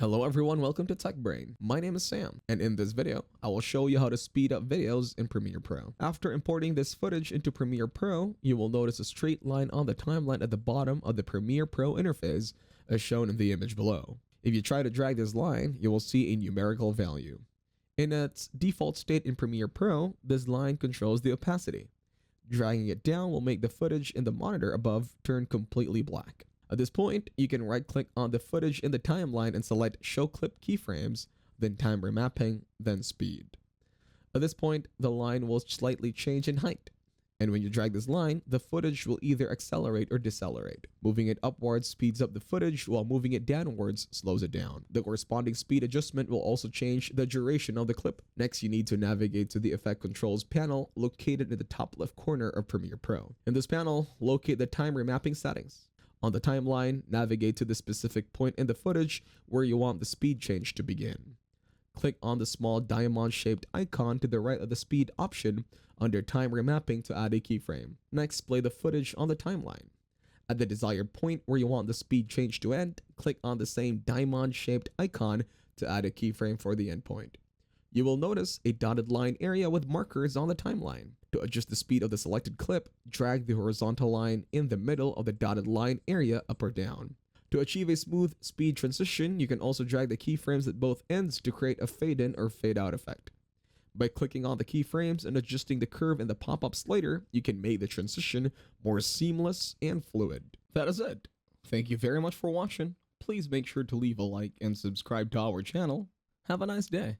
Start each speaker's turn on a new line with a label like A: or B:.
A: Hello everyone, welcome to Tech Brain. My name is Sam, and in this video, I will show you how to speed up videos in Premiere Pro. After importing this footage into Premiere Pro, you will notice a straight line on the timeline at the bottom of the Premiere Pro interface as shown in the image below. If you try to drag this line, you will see a numerical value. In its default state in Premiere Pro, this line controls the opacity. Dragging it down will make the footage in the monitor above turn completely black. At this point, you can right-click on the footage in the timeline and select Show Clip Keyframes, then Time Remapping, then Speed. At this point, the line will slightly change in height. And when you drag this line, the footage will either accelerate or decelerate. Moving it upwards speeds up the footage, while moving it downwards slows it down. The corresponding speed adjustment will also change the duration of the clip. Next, you need to navigate to the Effect Controls panel located in the top left corner of Premiere Pro. In this panel, locate the Time Remapping settings. On the timeline, navigate to the specific point in the footage where you want the speed change to begin. Click on the small diamond-shaped icon to the right of the speed option under Time Remapping to add a keyframe. Next, play the footage on the timeline. At the desired point where you want the speed change to end, click on the same diamond-shaped icon to add a keyframe for the endpoint. You will notice a dotted line area with markers on the timeline. To adjust the speed of the selected clip, drag the horizontal line in the middle of the dotted line area up or down. To achieve a smooth speed transition, you can also drag the keyframes at both ends to create a fade-in or fade-out effect. By clicking on the keyframes and adjusting the curve in the pop-up slider, you can make the transition more seamless and fluid. That is it. Thank you very much for watching. Please make sure to leave a like and subscribe to our channel. Have a nice day.